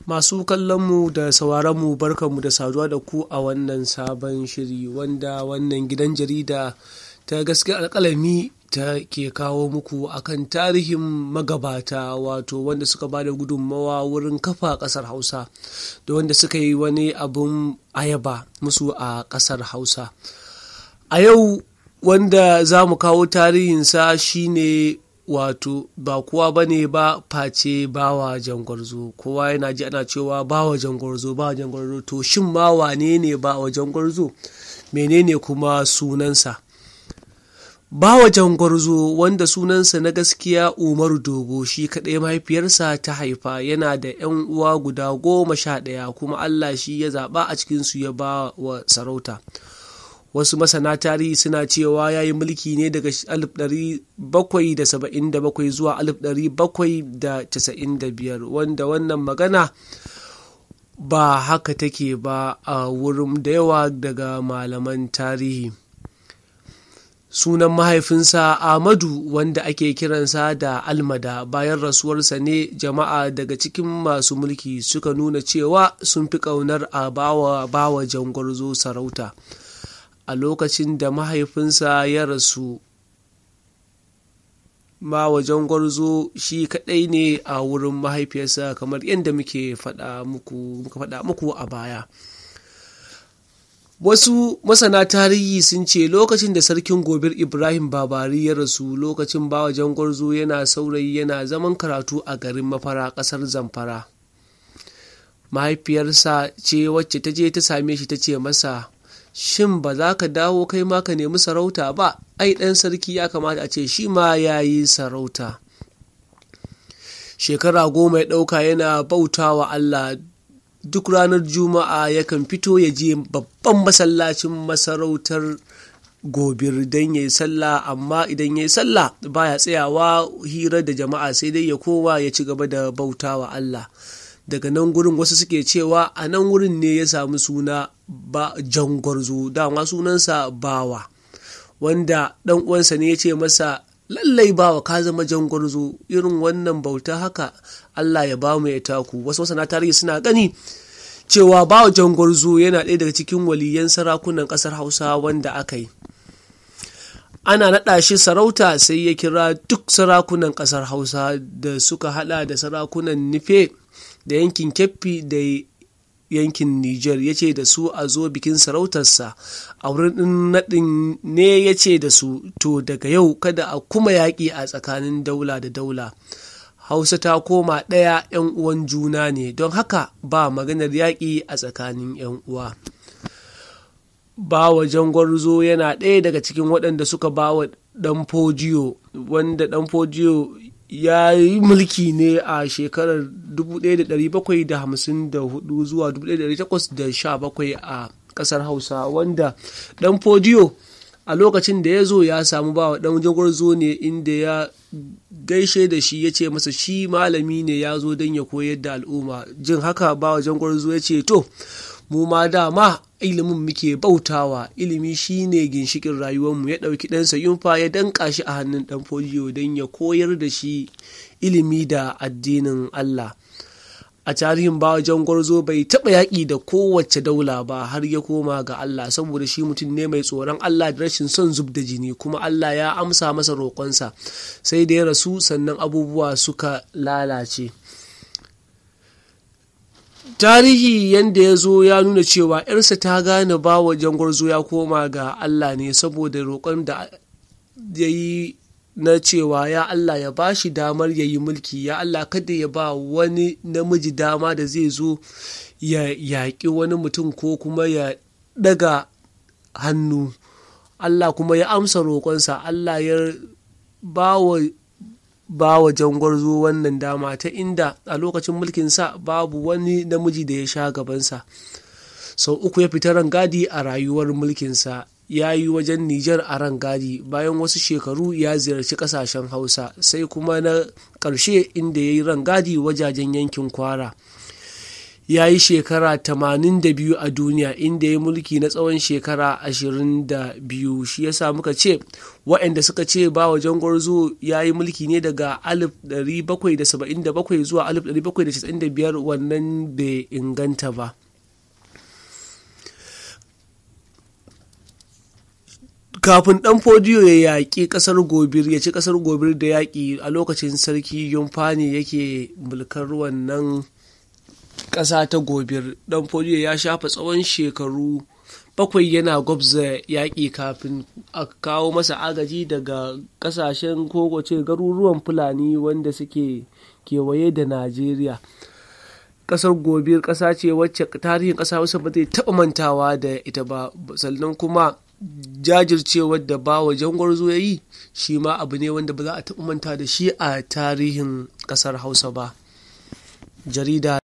Masu kallonmu da sauraronmu barkanmu da saduwa da ku a wannan sabon shiri wanda wannan gidan jarida ta Gaskiyar Alƙalami ta ke kawo muku akan tarihin magabata, wato wanda suka ba da gudunmawa wurin kafa ƙasar Hausa da wanda suka yi wani abun ayaba musu a ƙasar Hausa. A yau wanda za mu kawo tarihinsa shine wato ba kowa ba ne ba face Bawa Jangwarzo. Kowa yana ji ana cewa Bawa Jangwarzo, Bawa Jangwarzo. To shin ma wane ne Bawa Jangwarzo? Menene kuma sunansa? Bawa Jangwarzo, wanda sunansa na gaskiya Umaru Dogo, shi kaɗai mahaifiyarsa ta haifa, yana da 'yan uwa guda 11 kuma Allah shi ya zaɓa a cikinsu ya ba wa sarauta. Wasu masana tarihi suna cewa ya yi mulki ne daga 1777 zuwa 1795, wanda wannan magana ba haka take ba a wurin da yawa daga malaman tarihi. Sunan mahaifinsa Ahmadu, wanda ake kiransa da Almada. Bayan rasuwarsa ne jama'a daga cikin masu mulki suka nuna cewa sun fi ƙaunar a bawa Jangwarzo sarauta. A lokacin da mahaifinsa ya rasu, Bawa Jangwarzo shi kaɗai ne a wurin mahaifiyarsa, kamar yadda muka faɗa muku a baya. Wasu masana tarihi sun ce lokacin da sarkin Gobir Ibrahim Babari ya rasu, lokacin Bawa Jangwarzo yana saurayi yana zaman karatu a garin Mafara, ƙasar Zamfara. Mahaifiyarsa ce wacce ta je ta same shi ta ce masa, shin ba za ka dawo kai ma ka nemi sarauta ba? Ai ɗan sarki ya kamata a ce shi ma ya yi sarauta. Shekara 10 ya ɗauka yana bauta wa Allah. Duk ranar Juma'a yakan fito ya je babban masallacin masarautar Gobir don ya yi sallah, amma idan ya yi sallah baya tsayawa hira da jama'a, sai dai ya koma ya ci gaba da bauta wa Allah. Daga nan gurin wasu suke cewa a nan wurin ne ya samu suna Jangwarzo, dama sunansa Bawa, wanda ɗan uwansa ne ya ce masa, lallai Bawa ka zama Jangwarzo, irin wannan bauta haka Allah ya ba mu ya taku. Wasu masana tarihi suna gani cewa Bawa Jangwarzo yana ɗaya daga cikin waliyan sarakunan ƙasar Hausa wanda aka yi. Ana naɗa shi sarauta sai ya kira duk sarakunan ƙasar Hausa da suka haɗa da sarakunan Nufe da yankin Keffi da yankin Nijar, ya ce da su a zo bikin sarautarsa. A wurin naɗin ne ya ce da su, to daga yau kada a kuma yaƙi a tsakanin daula da daula. Hausa ta koma ɗaya, 'yan uwan juna ne, don haka ba maganar yaƙi a tsakanin 'yan uwa. Bawa Jangwarzo yana ɗaya daga cikin waɗanda suka ba wa ɗan Fodiyo, wanda ɗan Fodiyo ya yi mulki ne a shekarar 1754 zuwa 1817 a ƙasar Hausa, wanda ɗan Fodiyo a lokacin da ya zo ya samu Bawa ɗan Jangwarzo ne, inda ya gaishe da shi ya ce masa shi malami ne ya zo don ya koyar da al'umma. Jin haka Bawa Jangwarzo ya ce, to mu ma dama ilimin muke bautawa, ilimi shine ginshikin rayuwarmu. Ya ɗauki ɗansa Yunfa ya danƙa shi a hannun ɗan Fodiyo don ya koyar da shi ilimi da addinin Allah. A tarihin Bawa Jangwarzo bai taɓa yaƙi da kowace daula ba har ya koma ga Allah, saboda shi mutum ne mai tsoron Allah da rashin son zub da jini, kuma Allah ya amsa masa roƙonsa. Sai da ya rasu sannan abubuwa suka lalace. Tarihi yadda ya zo ya nuna cewa ‘yarsa ta gane Bawa Jangwarzo ya koma ga Allah ne saboda roƙon da ya yi na cewa ya Allah ya ba shi damar ya yi mulki, ya Allah kada ya ba wani namiji dama da zai zo ya yaƙi wani mutum ko kuma ya ɗaga hannu. Allah kuma ya amsa roƙonsa, Allah ya Bawa Jangwarzo wannan dama, ta inda a lokacin mulkinsa babu wani namiji da ya sha gabansa. Sau 3 ya fita rangadi a rayuwar mulkinsa. Ya yi wajen Nijar a rangadi, bayan wasu shekaru ya ziyarci ƙasashen Hausa, sai kuma na ƙarshe inda ya yi rangadi wajajen yankin Kwara. ya yi shekara 82 a duniya, inda ya yi mulki na tsawon shekara 22. Shi yasa muka ce waɗanda suka ce Bawa Jangwarzo ya yi mulki ne daga 1777 zuwa 1795 wannan bai inganta ba. Kafin ɗan Fodiyo ya yaƙi ƙasar Gobir, ya ci ƙasar Gobir da yaƙi, a lokacin sarki Yunfani yake mulkar wannan ƙasa ta Gobir. Ɗan Fodiyo ya shafa tsawon shekaru 7 yana gwabza yaƙi kafin a kawo masa agaji daga ƙasashen kogoce garuruwan Fulani wanda suke kewaye da Najeriya. Ƙasar Gobir ƙasa ce wacce tarihin ƙasa wasu ba zai taɓa mantawa da ita ba, sannan kuma jajircewar da Bawa Jangwarzo ya yi shi ma abu ne wanda ba za a taɓa manta da shi a tarihin ƙasar Hausa ba. Jarida